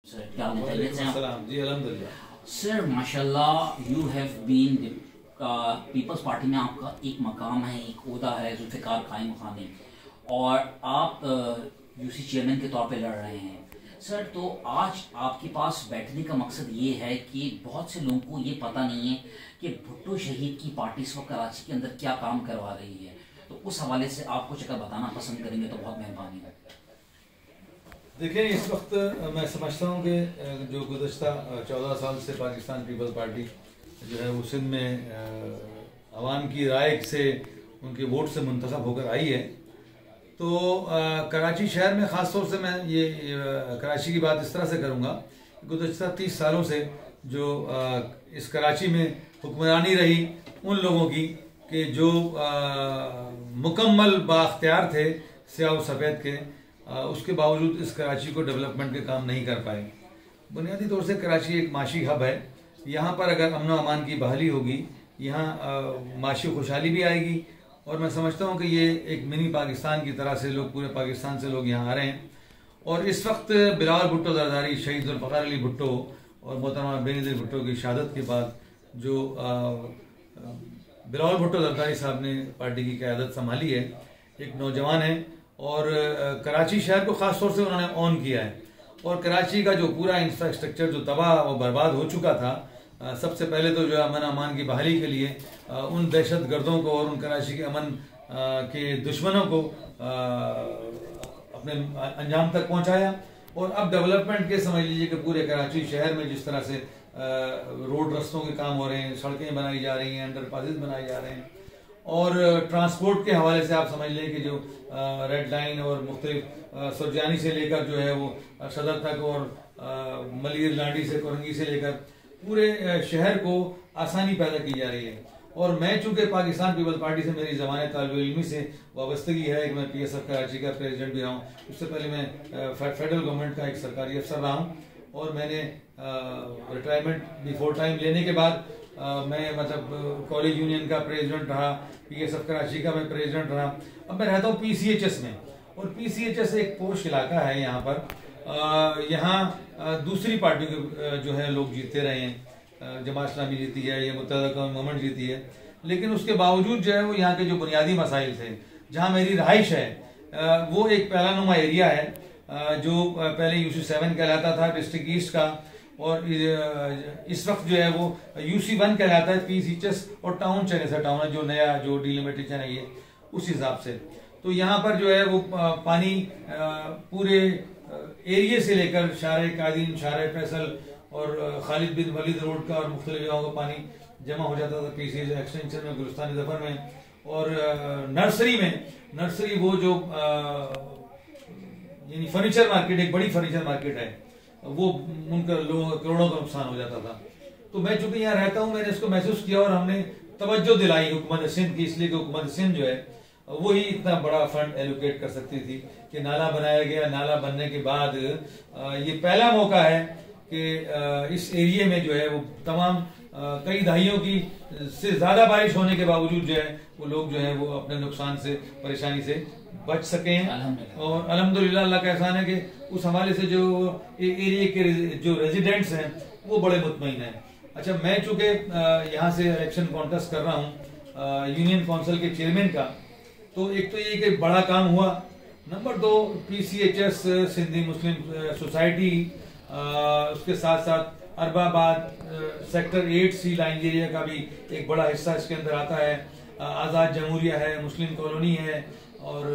Sir क्या हाल है? खैरियत से हैं आप? जी अल्हम्दुलिल्लाह। सर माशाल्लाह you have been Peoples Party में आपका एक मकाम है, एक ओहदा है जुल्फ़िकार कायम मकामी, और आप यूसी चेयरमैन के तौर पे लड़ रहे हैं सर। तो आज आपके पास बैठने का मकसद ये है कि बहुत से लोगों को ये पता नहीं है कि भुट्टो शहीद की पार्टी इस वक्त कराची के अंदर क्या काम करवा रही है, तो उस हवाले से आप कुछ अगर बताना पसंद करेंगे तो बहुत मेहरबानी है। देखिए, इस वक्त मैं समझता हूँ कि जो गुज़श्ता 14 साल से पाकिस्तान पीपल पार्टी जो है वो सिंध में अवाम की राय से, उनके वोट से मुंतखब होकर आई है। तो कराची शहर में ख़ास तौर से मैं ये कराची की बात इस तरह से करूँगा, गुज़श्ता 30 सालों से जो इस कराची में हुक्मरानी रही उन लोगों की कि जो मुकम्मल बाख्तियार थे स्याह व सफ़ेद के, उसके बावजूद इस कराची को डेवलपमेंट के काम नहीं कर पाए। बुनियादी तौर से कराची एक माशी हब है। यहाँ पर अगर अमन व अमान की बहाली होगी, यहाँ माशी खुशहाली भी आएगी, और मैं समझता हूँ कि ये एक मिनी पाकिस्तान की तरह से लोग, पूरे पाकिस्तान से लोग यहाँ आ रहे हैं। और इस वक्त बिलावल भुट्टो ज़रदारी, शहीद ज़ुल्फ़िकार अली भुट्टो और मोहतरमा बेनज़ीर भुट्टो की शहादत के बाद जो बिलावल भुट्टो ज़रदारी साहब ने पार्टी की क़यादत संभाली है, एक नौजवान है, और कराची शहर को ख़ास तौर से उन्होंने ऑन किया है। और कराची का जो पूरा इंफ्रास्ट्रक्चर जो तबाह और बर्बाद हो चुका था, सबसे पहले तो जो अमन अमान की बहाली के लिए उन दहशत गर्दों को और उन कराची के अमन के दुश्मनों को अपने अंजाम तक पहुंचाया। और अब डेवलपमेंट के समझ लीजिए कि पूरे कराची शहर में जिस तरह से रोड रस्तों के काम हो रहे हैं, सड़कें बनाई जा रही हैं, अंडरपासेस बनाए जा रहे हैं, और ट्रांसपोर्ट के हवाले से आप समझ लें कि जो रेड लाइन और मुख्तलिफ सुरजानी से लेकर जो है वो सदर तक, और मलिर लाडी से कोरंगी से लेकर पूरे शहर को आसानी पैदा की जा रही है। और मैं चूंकि पाकिस्तान पीपल पार्टी से मेरी ज़माने तालिब इल्मी से वाबस्तगी है कि मैं PSF कराची का प्रेसिडेंट भी रहा हूँ, उससे पहले मैं फेडरल गवर्नमेंट का एक सरकारी अफसर रहा हूँ, और मैंने रिटायरमेंट बिफोर टाइम लेने के बाद मैं मतलब कॉलेज यूनियन का प्रेसिडेंट रहा, PSF कराची का मैं प्रेसिडेंट रहा। अब मैं रहता हूँ PCHS में, और PCHS एक पोश इलाका है। यहाँ पर यहाँ दूसरी पार्टी के जो है लोग जीतते रहे हैं, जमात इस्लामी जीती है या मुत्तहिदा कौम मूवमेंट जीती है, लेकिन उसके बावजूद जो है वो यहाँ के जो बुनियादी मसाइल थे, जहाँ मेरी रहाइश है, वो एक पहलानुमा एरिया है जो पहले UC7 कहलाता था, डिस्ट्रिक्ट ईस्ट का, और इस वक्त जो है वो UC1 कहलाता है, PCHS और टाउन चनेसर टाउन है, जो नया जो डिलिमिटेशन है ये उस हिसाब से। तो यहाँ पर जो है वो पानी पूरे एरिया से लेकर शारे कादीन, शारे फैसल और खालिद बिन वलीद रोड का और मुख्तलिफ जगहों का पानी जमा हो जाता था PCH एक्सटेंशन में, गुलिस्तान जफर में, और नर्सरी वो जो यानी फर्नीचर मार्केट, एक बड़ी फर्नीचर मार्केट है, वो उनका लोगों का करोड़ों का नुकसान हो जाता था। तो मैं चूंकि यहाँ रहता हूँ, मैंने इसको महसूस किया, और हमने तवज्जो दिलाई हुकूमत सिंध की, इसलिए कि हुकूमत सिंध जो है वो ही इतना बड़ा फंड एलोकेट कर सकती थी कि नाला बनाया गया। नाला बनने के बाद ये पहला मौका है कि इस एरिया में जो है वो तमाम कई दहाइयों की से ज़्यादा बारिश होने के बावजूद जो है वो लोग जो है वो अपने नुकसान से, परेशानी से बच सके हैं। और अल्हम्दुलिल्लाह अल्लाह का एहसान है कि उस हवाले से जो एरिया के जो रेजिडेंट्स हैं वो बड़े मुतमईन हैं। अच्छा, मैं चूँकि यहाँ से इलेक्शन कॉन्टेस्ट कर रहा हूँ यूनियन काउंसिल के चेयरमैन का, तो एक तो ये कि बड़ा काम हुआ, नंबर 2 PCHS सिंधी मुस्लिम सोसाइटी, उसके साथ साथ अरबाबाद सेक्टर 8C लाइन एरिया का भी एक बड़ा हिस्सा इसके अंदर आता है, आज़ाद जमहूरिया है, मुस्लिम कॉलोनी है, और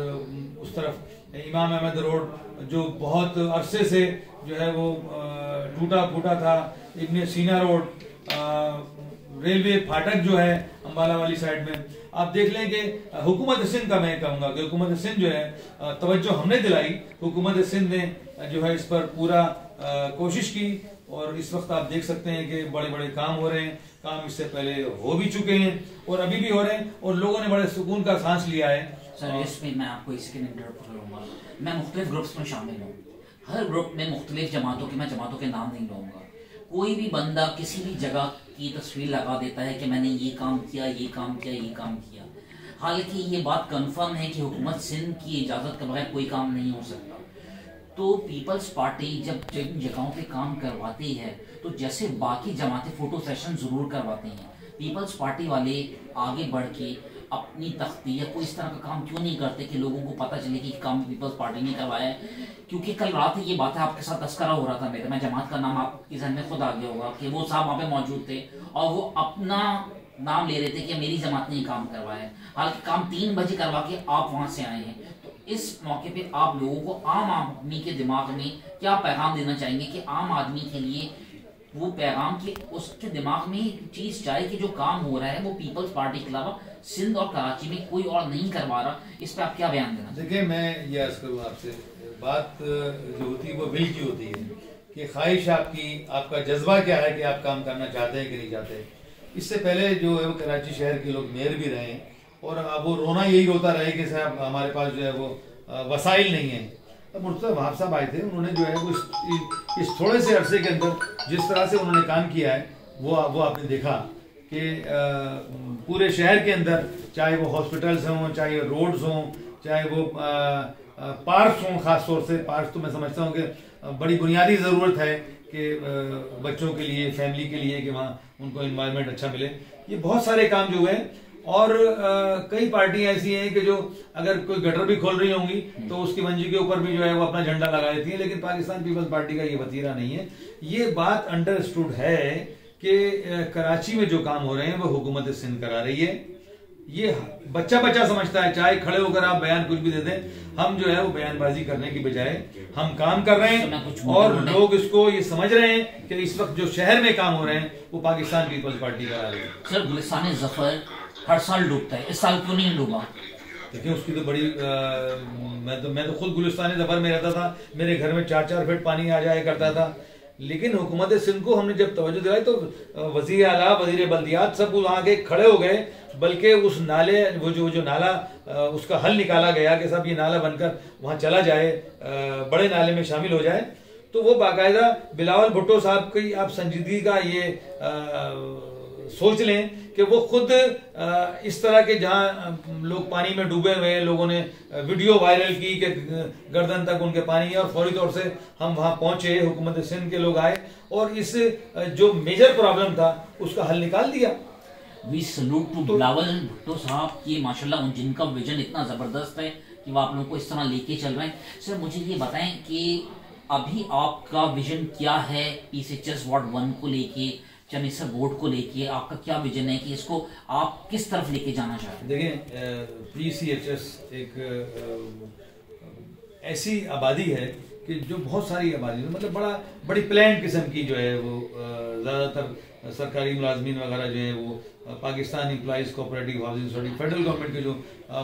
उस तरफ इमाम अहमद रोड जो बहुत अरसे से जो है वो टूटा फूटा था, इब्न सीना रोड, रेलवे फाटक जो है अम्बाला वाली साइड में। आप देख लें कि हुकूमत सिंध का मैं कहूँगा कि हुकूमत सिंध जो है तवज्जो हमने दिलाई, हुकूमत सिंध ने जो है इस पर पूरा कोशिश की, और इस वक्त आप देख सकते हैं कि बड़े बड़े काम हो रहे हैं। काम इससे पहले हो भी चुके हैं और अभी भी हो रहे हैं, और लोगों ने बड़े सुकून का सांस लिया है। सर इसमें मैं आपको इसके इंटरप्ट करूँगा, मैं मुख्तलिफ ग्रुप्स में शामिल हूँ, हर ग्रुप में मुख्तलिफ जमातों के, मैं जमातों के नाम नहीं लूँगा, कोई भी बंदा किसी भी जगह की तस्वीर लगा देता है कि मैंने ये काम किया, ये काम किया, ये काम किया। हालांकि ये बात कंफर्म है कि हुकूमत सिंध की इजाज़त के बगैर कोई काम नहीं हो सकता। तो पीपल्स पार्टी जब जिन जगहों पे काम करवाती है तो जैसे बाकी जमातें फोटो सेशन जरूर करवाते हैं, पीपल्स पार्टी वाले आगे बढ़ के अपनी तख्ती या कोई इस तरह का काम क्यों नहीं करते कि लोगों को पता चले कि काम पीपल्स पार्टी ने करवाया है? क्योंकि कल रात ये बात है आपके साथ तस्करा हो रहा था मेरे, मैं जमात का नाम आपके जहन में खुद आ गया होगा कि वो साहब वहाँ पे मौजूद थे और वो अपना नाम ले रहे थे कि मेरी जमात ने काम करवाया है, हालांकि काम 3 बजे करवा के आप वहां से आए हैं। तो इस मौके पे आप लोगों को, आम आदमी के दिमाग में क्या पैगाम देना चाहेंगे कि आम आदमी के लिए वो पैगाम कि उसके दिमाग में चीज जाए कि जो काम हो रहा है वो पीपल्स पार्टी के अलावा सिंध और कराची में कोई और नहीं करवा रहा, इस पे आप क्या बयान देना? देखिए, मैं ये अर्ज करूँ आपसे, बात जो होती है वो विल की होती है कि ख्वाहिश आपकी, आपका जज्बा क्या है कि आप काम करना चाहते हैं कि नहीं चाहते। इससे पहले जो है वो कराची शहर के लोग मेयर भी रहे और अब वो रोना यही होता रहे कि साहब हमारे पास जो है वो वसाइल नहीं है। अब मुर्तज़ा वहाब साहब आए थे, उन्होंने जो है वो इस थोड़े से अरसे के अंदर जिस तरह से उन्होंने काम किया है वो आपने देखा कि पूरे शहर के अंदर, चाहे वो हॉस्पिटल्स हों, चाहे रोड्स हों, चाहे वो पार्क्स हों, ख़ास तौर से पार्क्स तो मैं समझता हूँ कि बड़ी बुनियादी ज़रूरत है कि बच्चों के लिए, फैमिली के लिए, कि वहाँ उनको इन्वायरमेंट अच्छा मिले। ये बहुत सारे काम जो हुए और कई पार्टियां ऐसी हैं कि जो अगर कोई गटर भी खोल रही होंगी तो उसकी मंजी के ऊपर भी जो है वो अपना झंडा लगा देती है, लेकिन पाकिस्तान पीपल्स पार्टी का ये वतीरा नहीं है। ये बात अंडरस्टूड है कि कराची में जो काम हो रहे हैं वो हुकूमत सिंध करा रही है। ये बच्चा समझता है, चाहे खड़े होकर आप बयान कुछ भी दे दें, हम जो है वो बयानबाजी करने की बजाय हम काम कर रहे हैं और लोग इसको ये समझ रहे हैं कि इस वक्त जो शहर में काम हो रहे हैं वो पाकिस्तान पीपल्स पार्टी करा रही है। सर, गुलिस्तान ज़फर हर साल डूबता है, इस साल क्यों नहीं डूबा? देखिए, उसकी तो बड़ी मैं तो खुद गुलिस्तान ज़फर में रहता था, मेरे घर में 4-4 फीट पानी आ जाया करता था, लेकिन हुकूमत सिंध को हमने जब तवज्जो दिलाई तो वज़ीर आला, वज़ीर बल्दियात सब वहाँ के खड़े हो गए, बल्कि उस नाले वो जो नाला उसका हल निकाला गया कि साहब ये नाला बनकर वहाँ चला जाए, बड़े नाले में शामिल हो जाए। तो वो बाकायदा बिलावल भुट्टो साहब की आप संजीदगी का ये सोच लें कि वो खुद इस तरह के जहां लोग पानी में डूबे हुए हैं, लोगों ने वीडियो वायरल की कि गर्दन तक उनके पानी है और फौरी तौर से हम वहां पहुंचे, हुकूमत सिंध के लोग आए और इस जो मेजर प्रॉब्लम था उसका हल निकाल दिया। We salute to Bilawal Bhutto साहब की, माशाल्लाह जिनका विजन इतना जबरदस्त है कि वो आप लोगों को इस तरह लेके चल रहे हैं। सर, मुझे ये बताएं कि अभी आपका विजन क्या है PCHS वार्ड 1 को लेके, चनेसर बोर्ड को लेके, आपका क्या विजन है कि इसको आप किस तरफ लेके जाना चाहते हैं? देखिए, PCHS एक ऐसी आबादी है कि जो बहुत सारी आबादी, मतलब बड़ी प्लान किस्म की जो है वो ज़्यादातर सरकारी मुलाजमीन वगैरह जो है वो Pakistan employees cooperative housing society, federal government के जो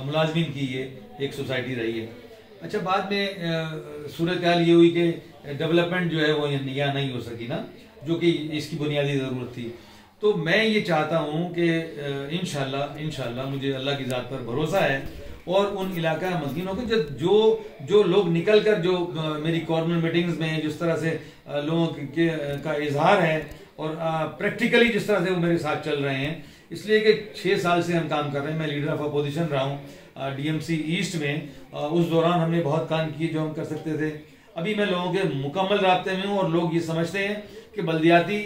मुलाजमीन की ये एक सोसाइटी रही है। अच्छा, बाद में सूरत हाल ये हुई कि डेवलपमेंट जो है वो यहाँ नहीं हो सकी ना, जो कि इसकी बुनियादी ज़रूरत थी। तो मैं ये चाहता हूँ कि इंशाल्लाह मुझे अल्लाह की ज़ात पर भरोसा है और उन इलाका मस्किनों के जो लोग निकल कर जो मेरी कॉर्नर मीटिंग्स में जिस तरह से लोगों का इजहार है और प्रैक्टिकली जिस तरह से वो मेरे साथ चल रहे हैं, इसलिए कि 6 साल से हम काम कर रहे हैं। मैं लीडर ऑफ अपोजिशन रहा हूँ DMC ईस्ट में, उस दौरान हमने बहुत काम किए जो हम कर सकते थे। अभी मैं लोगों के मुकम्मल राब्ते में हूँ और लोग ये समझते हैं कि बल्दियाती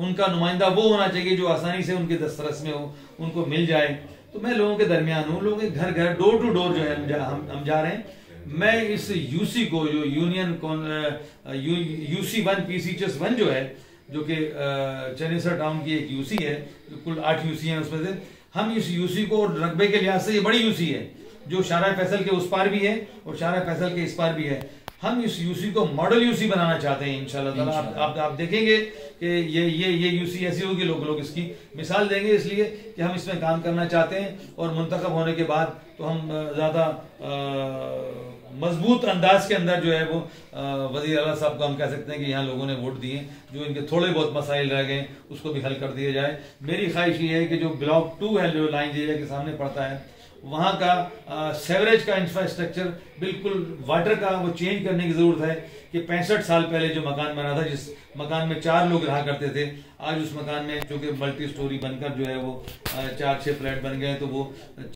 उनका नुमाइंदा वो होना चाहिए जो आसानी से उनके दस्तरस में हो, उनको मिल जाए। तो मैं लोगों के दरमियान हूँ, लोगों के घर डोर टू डोर जो है हम जा रहे हैं। मैं इस UC को, जो यूनियन UC1 PCHS 1 जो है, जो कि चनेसर टाउन की एक UC है, जो कुल 8 UC हैं, उसमें से हम इस UC को रकबे के लिहाज से ये बड़ी UC है जो शाहरा फैसल के उस पार भी है और शाहरा फैसल के इस पार भी है। हम इस UC को मॉडल UC बनाना चाहते हैं इंशाल्लाह ताला। आप देखेंगे कि ये UC ऐसी होगी, लोग इसकी मिसाल देंगे, इसलिए कि हम इसमें काम करना चाहते हैं और मुंतखब होने के बाद तो हम ज़्यादा मजबूत अंदाज के अंदर जो है वो वज़ीर आला साहब को हम कह सकते हैं कि यहाँ लोगों ने वोट दिए, जो इनके थोड़े बहुत मसाइल रह गए उसको भी हल कर दिया जाए। मेरी ख्वाहिश ये है कि जो ब्लॉक 2 है, जो लाइन एरिया के सामने पड़ता है, वहाँ का सेवरेज का इंफ्रास्ट्रक्चर, बिल्कुल वाटर का वो चेंज करने की ज़रूरत है कि 65 साल पहले जो मकान बना था, जिस मकान में 4 लोग रहा करते थे, आज उस मकान में जो कि मल्टी स्टोरी बनकर जो है वो 4-6 फ्लैट बन गए, तो वो